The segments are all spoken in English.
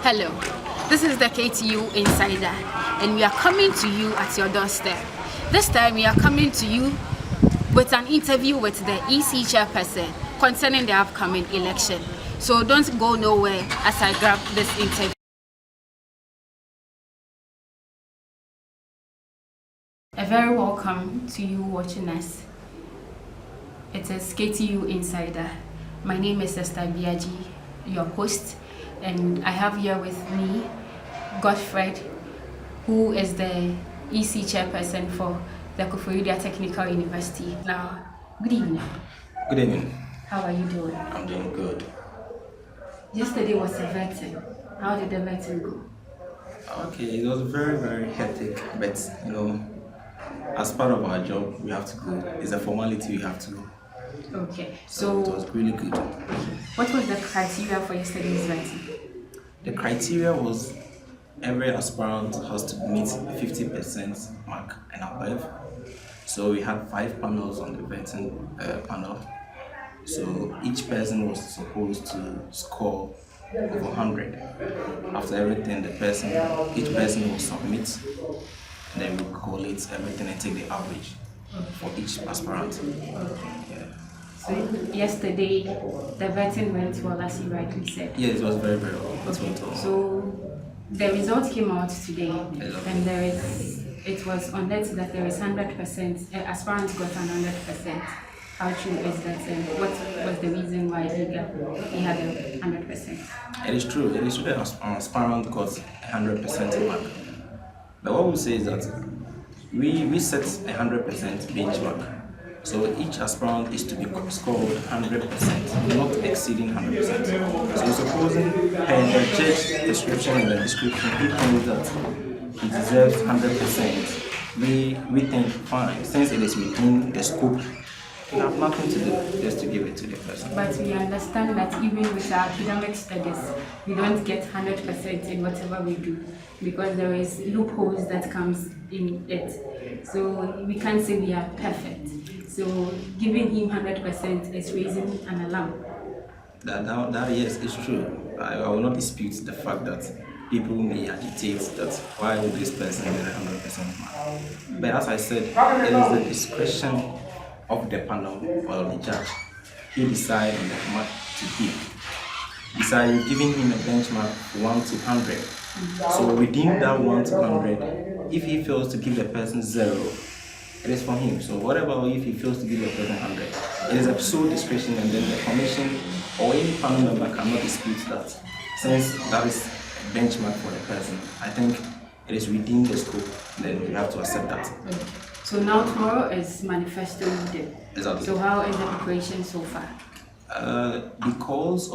Hello, this is the KTU Insider, and we are coming to you at your doorstep. This time we are coming to you with an interview with the EC Chairperson concerning the upcoming election. So don't go nowhere as I grab this interview. A very welcome to you watching us. It is KTU Insider. My name is Esther Biaji, your host, and I have here with me Godfred, who is the EC Chairperson for the Koforidua Technical University. Now, good evening. Good evening. How are you doing? I'm doing good. Yesterday was a vetting. How did the vetting go? Okay, it was very, very hectic, but as part of our job, we have to go. It's a formality we have to go. Okay, So it was really good. What was the criteria for yesterday's vetting? The criteria was every aspirant has to meet 50% mark and above. So we had 5 panels on the vetting panel. So each person was supposed to score over 100. After everything, each person will submit, and then we collate everything and take the average for each aspirant. Yeah. So yesterday, the vetting went well, as you rightly said. Yeah, it was very, very well. Okay. So the result came out today, and it was on that there is 100%. Aspirants got 100%. How true is that, and what was the reason why he had 100%? It is true. It is true that aspirant got 100% mark. But what we say is that we set 100% benchmark. So each aspirant is to be scored 100%, not exceeding 100%. So supposing the judge description in the description, he thinks that he deserves 100%. We think fine, since it is within the scope, we have nothing to do, just to give it to the person. But we understand that even with our academic studies, we don't get 100% in whatever we do, because there is loopholes that comes in it. So we can't say we are perfect. So giving him 100% is raising an alarm. That yes, it's true. I will not dispute the fact that people may agitate that why would this person get 100% mark. But as I said, it is the discretion of the panel or the judge. He decides on the mark to give. Besides giving him a benchmark 1 to 100. So within that 1 to 100, if he fails to give the person 0, it is for him. So whatever, if he fails to give the person 100, it is a sole discretion, and then the commission or any panel member cannot dispute that. Since that is a benchmark for the person, I think it is within the scope, then we have to accept that. So now tomorrow is manifesto day. Exactly. So how is the preparation so far? Because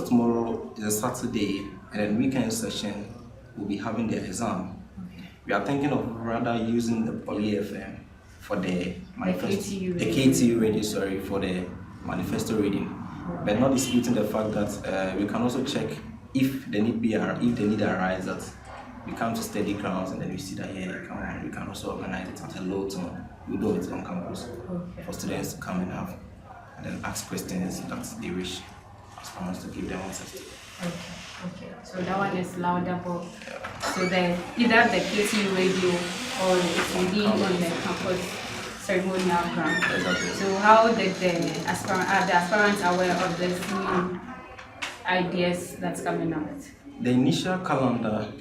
tomorrow is a Saturday and then weekend session, we'll be having the exam. We are thinking of rather using the Poly FM for the manifesto, the KTU radio, for the manifesto reading, but not disputing the fact that we can also check if the need arises that we come to steady grounds, and then we see that we can also organize it at a low tone. We do it on campus for students to come and have, and then ask questions that they wish aspirants to give them answers to. Okay. So that one is louder, but so either the KTU radio or it's within on the campus ceremonial ground. Exactly. So how did the aspirants aware of the new ideas that's coming out? The initial calendar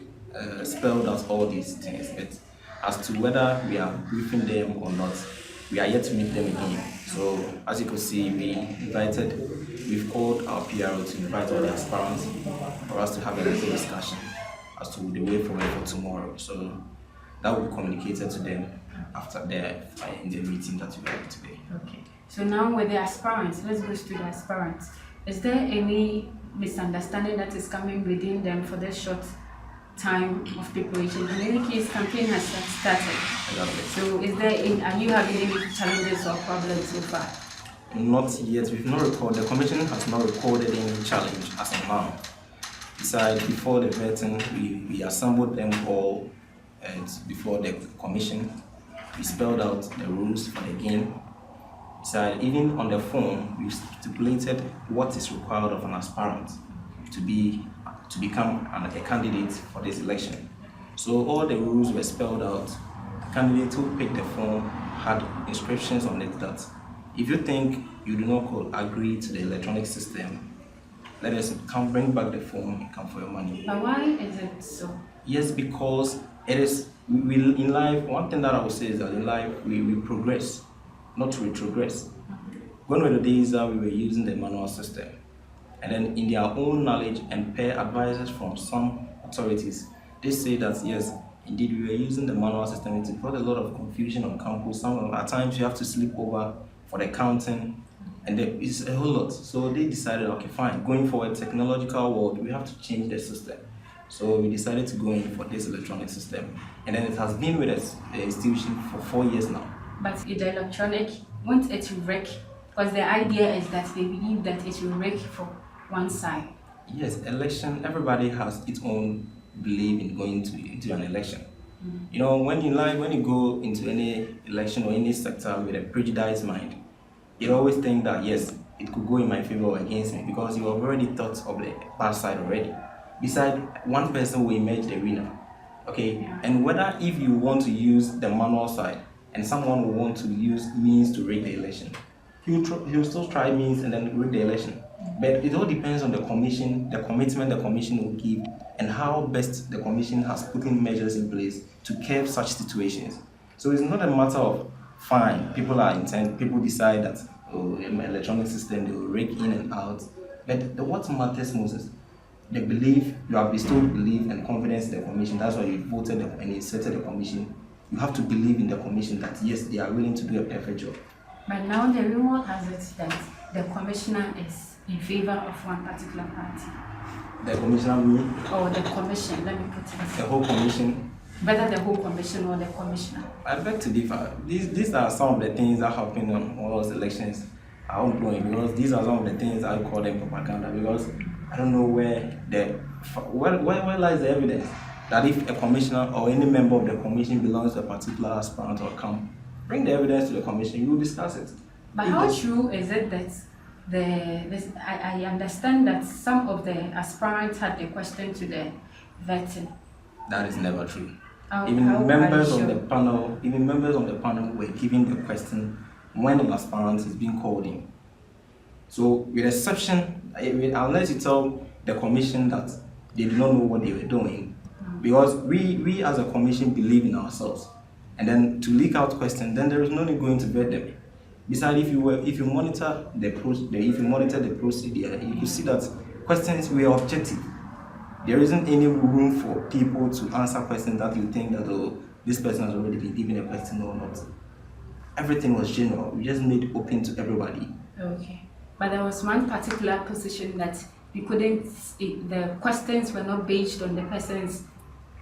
spelled out all these things, but as to whether we are briefing them or not, we are yet to meet them again. So as you can see, we've called our PRO to invite all the aspirants for us to have a little discussion as to the way forward for tomorrow. So that will be communicated to them after in the meeting that we have today. Okay. So now with the aspirants, let's go to the aspirants. Is there any misunderstanding that is coming within them for this short time of preparation? In any case, campaign has started. Exactly. So are you having any challenges or problems so far? Not yet. We've not recorded. The commission has not recorded any challenge as of now. Besides, before the vetting, we assembled them all, and before the commission, we spelled out the rules for the game. Besides, even on the form, we stipulated what is required of an aspirant to be to become a candidate for this election. So all the rules were spelled out. The candidate who picked the form had inscriptions on it that if you think you do not agree to the electronic system, let us come bring back the form and come for your money. But why is it so? Yes, because it is we in life. One thing that I would say is that in life we progress, not retrogress. When were the days that we were using the manual system, and then in their own knowledge and peer advisors from some authorities, they say that yes, indeed we were using the manual system. It brought a lot of confusion on campus. At times you have to sleep over for the counting, and there is a whole lot. So they decided, okay, fine, going forward, technological world, we have to change the system. So we decided to go in for this electronic system, and then it has been with us, the institution, for 4 years now. But the electronic, won't it wreck? Because the idea is that they believe that it will wreck for one side. Yes, election, everybody has its own belief in going into an election. You know, when you go into any election or any sector with a prejudiced mind, you always think that yes, it could go in my favor or against me, because you have already thought of the bad side already. Besides, one person will emerge the winner. Okay? Yeah. And whether if you want to use the manual side and someone will want to use means to rig the election, he'll still try means and then rig the election. But it all depends on the commission, the commitment the commission will give, and how best the commission has put in measures in place to curb such situations. So it's not a matter of fine, people decide that electronic system, they will rig in and out. But what matters most is the belief, you have bestowed belief and confidence in the commission. That's why you voted and inserted the commission. You have to believe in the commission that yes, they are willing to do a perfect job. But now the rumor has it that the commissioner is in favor of one particular party. The commissioner mean? Or the commission, let me put it. The whole commission? Whether the whole commission or the commissioner. I beg to differ. These are some of the things that happen on all those elections are ongoing, because these are some of the things I call them propaganda, because I don't know where lies the evidence that if a commissioner or any member of the commission belongs to a particular aspirant or camp, bring the evidence to the commission, you will discuss it. But how true is it that I understand that some of the aspirants had the question to the vetting? That is never true. Even members on the panel were given the question when an aspirant is being called in. So with exception, unless you tell the commission that they do not know what they were doing, because we as a commission believe in ourselves, and then to leak out questions, then there is no need going to vet them. Besides, if you monitor the procedure, you can see that questions were objective. There isn't any room for people to answer questions that you think that this person has already been given a question or not. Everything was general. We just made it open to everybody. Okay. But there was one particular position that you couldn't, the questions were not based on the person's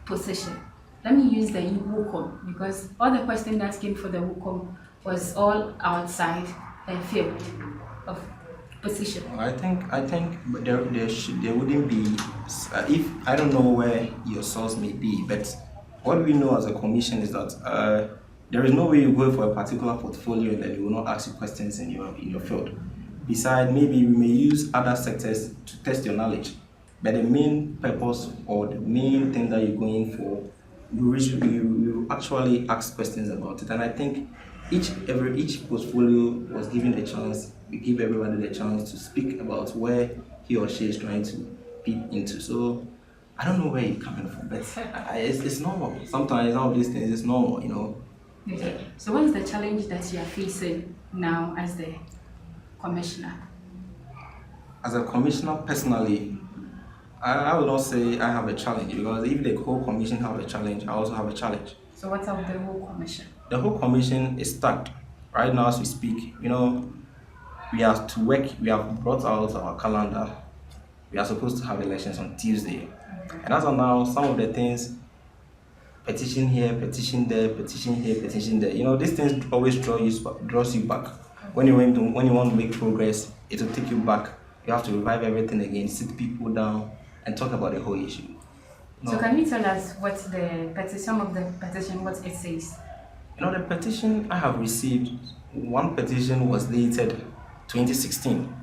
position. Let me use the WUCOM, because all the questions that came for the WUCOM was all outside the field of position. I think there wouldn't be, if I don't know where your source may be, but what we know as a commission is that there is no way you go for a particular portfolio and then you will not ask you questions in your field. Besides, maybe we may use other sectors to test your knowledge, but the main purpose or the main thing that you're going for, you actually ask questions about it. And I think each portfolio was given the chance. We give everybody the chance to speak about where he or she is trying to peep into. So I don't know where you're coming from, but it's normal. Sometimes all of these things is normal, you know. Okay. So what is the challenge that you are facing now as the commissioner? As a commissioner, personally, I would not say I have a challenge, because if the whole commission have a challenge, I also have a challenge. So what's up with the whole commission? The whole commission is stacked. Right now as we speak, you know, we have to work, we have brought out our calendar. We are supposed to have elections on Tuesday. Okay. And as of now, some of the things, petition here, petition there, petition here, petition there. You know, these things always draws you back. When you want to make progress, it will take you back. You have to revive everything again, sit people down, and talk about the whole issue. No. So can you tell us what some of the petition, what it says? You know, the petition I have received, one petition was dated 2016.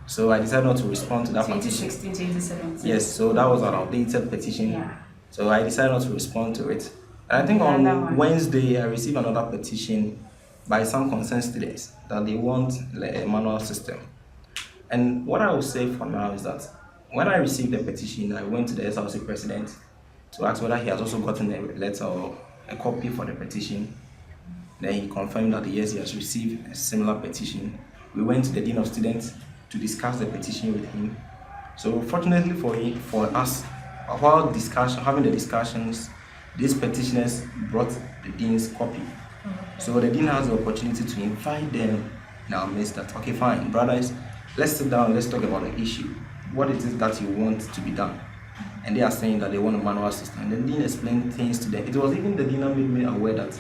So I decided not to respond to that petition. 2016, 2017. Yes, so that was an outdated petition. Yeah. So I decided not to respond to it. And I think on Wednesday I received another petition by some concerned students that they want a manual system. And what I will say for now is that when I received the petition, I went to the SRC president to ask whether he has also gotten a letter or a copy for the petition. Then he confirmed that yes, he has received a similar petition. We went to the dean of students to discuss the petition with him. So fortunately for us, while having the discussions, these petitioners brought the dean's copy. So the dean has the opportunity to invite them in our midst that, okay, fine, brothers, let's sit down, let's talk about the issue. What it is that you want to be done? And they are saying that they want a manual system. And the dean explained things to them. It was even the dean that made me aware that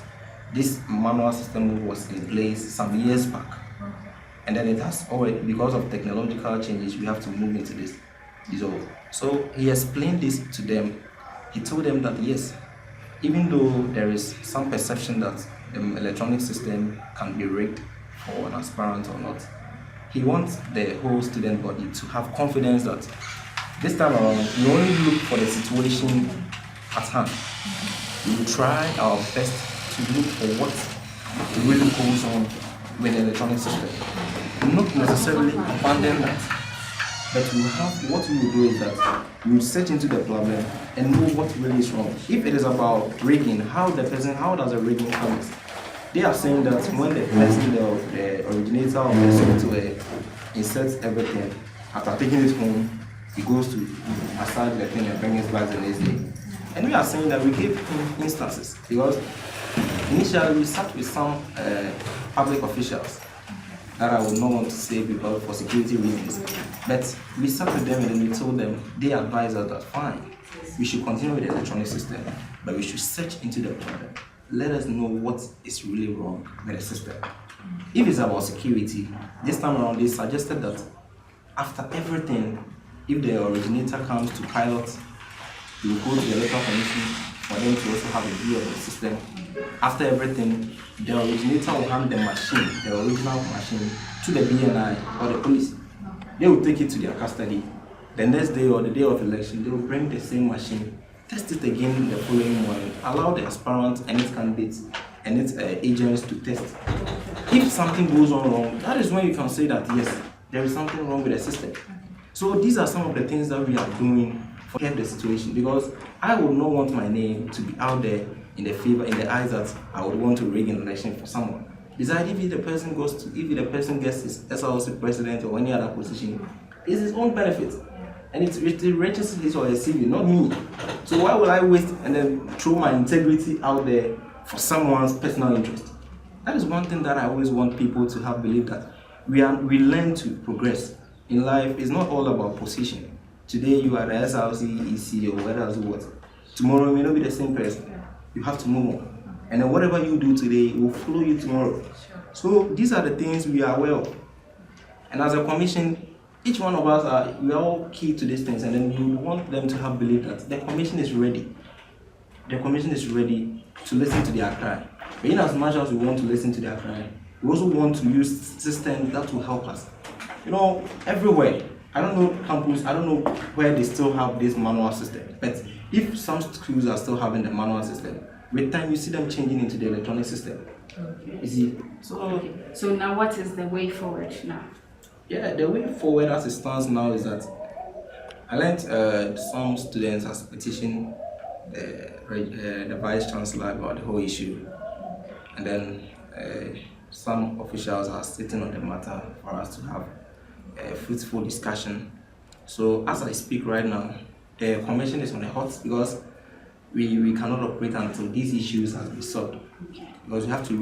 this manual system was in place some years back. And then it has already, because of technological changes, we have to move into this. So he explained this to them. He told them that yes, even though there is some perception that the electronic system can be rigged for an aspirant or not, he wants the whole student body to have confidence that this time around, we only look for the situation at hand. We will try our best to look for what really goes on with the electronic system. We will not necessarily abandon that. But what we will do is that we will search into the problem and know what really is wrong. If it is about rigging, how does the rigging come? They are saying that when the person, the originator of the software inserts everything, after taking it home, he goes to assign the thing and bring it back the next day. And we are saying that we gave him instances because initially we sat with some public officials that I would not want to say because for security reasons. But we sat with them and then we told them, they advised us that fine, we should continue with the electronic system, but we should search into the problem. Let us know what is really wrong with the system. If it's about security, this time around they suggested that after everything, if the originator comes to pilot, we will go to the electoral commission for them to also have a view of the system. After everything, the originator will hand the machine, the original machine, to the BNI or the police. They will take it to their custody. The next day or the day of election, they will bring the same machine, test it again the following morning, allow the aspirants and its candidates and its agents to test. If something goes on wrong, that is when you can say that yes, there is something wrong with the system. So these are some of the things that we are doing to help the situation, because I would not want my name to be out there in the eyes that I would want to rig an election for someone. Besides, if the person gets his SRC president or any other position, it's his own benefit. And it registers his or her CV, not me. So why would I waste and then throw my integrity out there for someone's personal interest? That is one thing that I always want people to have believed, that we learn to progress. In life, it's not all about position. Today you are the SRC, EC, or what. Tomorrow you may not be the same person. You have to move on. And then whatever you do today will follow you tomorrow. So these are the things we are aware of. And as a commission, each one of us we are all key to these things, and then we want them to have belief that the commission is ready. The commission is ready to listen to their cry. But in as much as we want to listen to their cry, we also want to use systems that will help us. Everywhere. I don't know campus, I don't know where they still have this manual system. But if some schools are still having the manual system, with time you see them changing into the electronic system. Okay. You see? So now what is the way forward now? Yeah, the way forward as it stands now is that I learned some students has petitioned the Vice Chancellor about the whole issue. And then some officials are sitting on the matter for us to have a fruitful discussion. So as I speak right now, the commission is on the hot because we cannot operate until these issues have been solved. Okay. Because we have to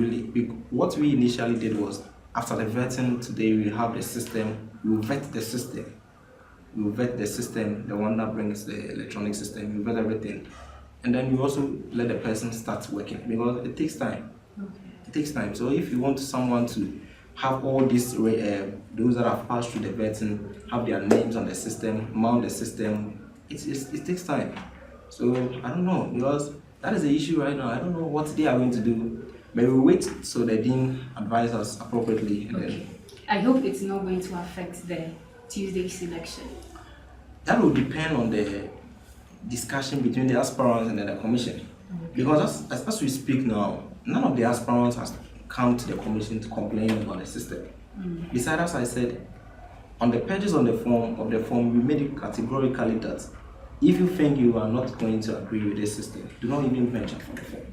what we initially did was, after the vetting today, we have the system, we will vet the system. We will vet the system, the one that brings the electronic system, we vet everything. And then we also let the person start working, because it takes time. Okay. It takes time. So if you want someone to have all these, those that have passed through the vetting, have their names on the system, mount the system, it takes time. So I don't know, because that is the issue right now. I don't know what they are going to do. But we'll wait so the dean advises us appropriately. And okay. I hope it's not going to affect the Tuesday's election? That will depend on the discussion between the aspirants and then the commission. Because as we speak now, none of the aspirants has come to the commission to complain about the system. Besides, as I said, on the pages on the form, we made it categorically that if you think you are not going to agree with this system, do not even mention for the form.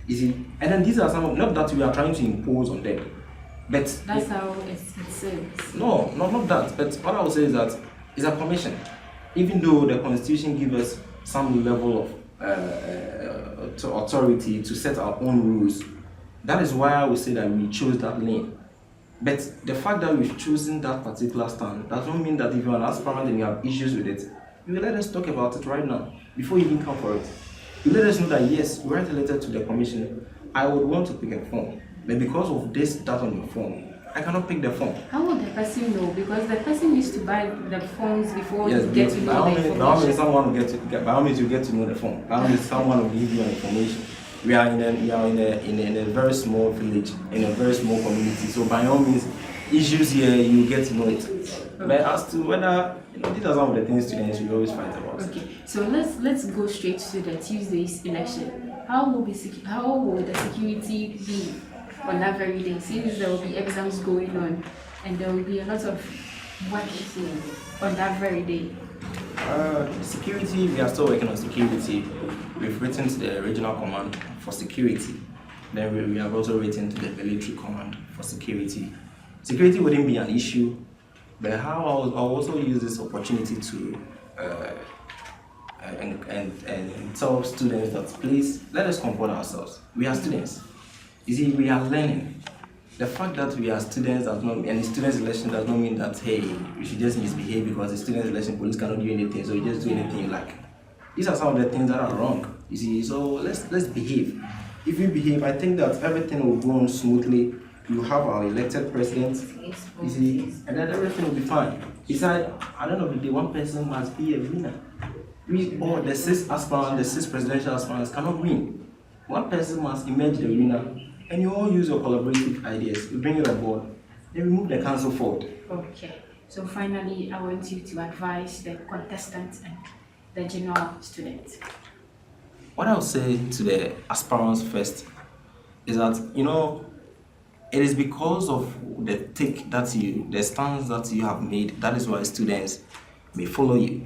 You see? And then these are some of, not that we are trying to impose on them, but that's how it's says. No, not that. But what I would say is that it's a commission. Even though the constitution gives us some level of authority to set our own rules, that is why I would say that we chose that lane. But the fact that we've chosen that particular stand does not mean that if you're an aspirant and you have issues with it, you will let us talk about it right now before you even come for it. You let us know that yes, you write a letter to the commission. I would want to pick a form, but because of that on your form, I cannot pick the form. How would the person know? Because the person needs to buy the forms before you get to know the information. By all means, someone will by all means, you get to know the form. By all means, someone will give you information. We are in a very small village, in a very small community. So by all means, issues here, you get to know it. Okay. But as to whether, these are some of the things students we always fight about. Okay, so let's go straight to the Tuesday's election. How will the security be on that very day? Since there will be exams going on, and there will be a lot of work on that very day. Security, we are still working on security. We've written to the regional command for security. Then we have also written to the military command for security. Security wouldn't be an issue, but how I'll also use this opportunity to and tell students that please let us comport ourselves. We are students. You see, we are learning. The fact that we are students does not, and the students' election does not mean that hey, you should just misbehave because the students' election police cannot do anything, so you just do anything you like. These are some of the things that are wrong. You see, so let's behave. If we behave, I think that everything will go on smoothly. You have our elected president, you see, and then everything will be fine. Besides, at the end of the day, one person must be a winner. We all the six presidential aspirants cannot win. One person must emerge the winner. And you all use your collaborative ideas. We bring it aboard. Then we move the council forward. Okay. So finally, I want you to advise the contestants and the general students. What I would say to the aspirants first is that, it is because of the stance that you have made, that is why students may follow you.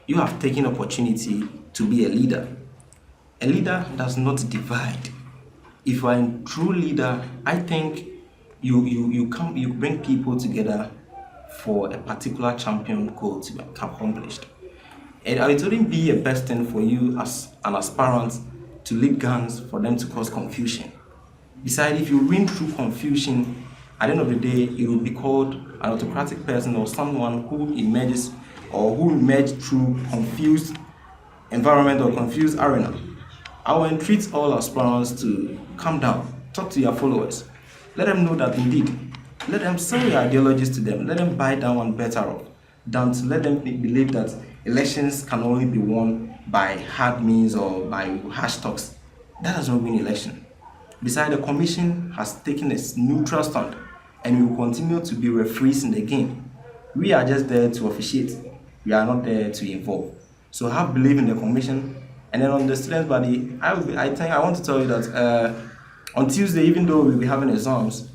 You have taken opportunity to be a leader. A leader does not divide. If you are a true leader, I think you bring people together for a particular champion goal to be accomplished. And it wouldn't be a best thing for you as an aspirant to lead gangs for them to cause confusion. Besides, if you win through confusion, at the end of the day, it will be called an autocratic person or someone who emerges or who emerged through confused environment or confused arena. I will entreat all aspirants to calm down, talk to your followers. Let them know that indeed, let them sell your ideologies to them, let them buy that one better off, than to let them believe that elections can only be won by hard means or by harsh talks. That does not win election. Besides, the commission has taken a neutral stand and we will continue to be referees in the game. We are just there to officiate. We are not there to involve. So have belief in the commission. And then on the students' body, I want to tell you that on Tuesday, even though we'll be having exams,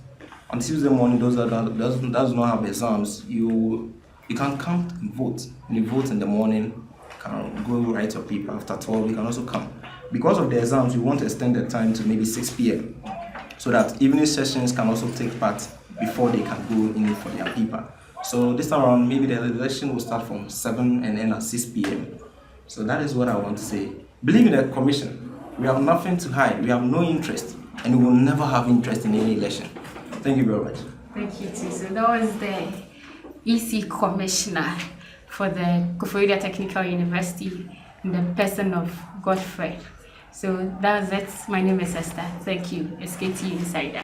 on Tuesday morning, those that does not have exams, you can come and vote. When you vote in the morning, you can go write your paper. After 12, you can also come. Because of the exams, we want to extend the time to maybe 6 p.m. so that evening sessions can also take part before they can go in for their paper. So this time around, maybe the election will start from 7 and end at 6 p.m. So that is what I want to say. Believe in the commission. We have nothing to hide. We have no interest, and we will never have interest in any election. Thank you very much. Thank you too. So that was the EC Commissioner for the Koforidua Technical University in the person of Godfrey. So that's it. My name is Esther. Thank you. It's KTU Insider.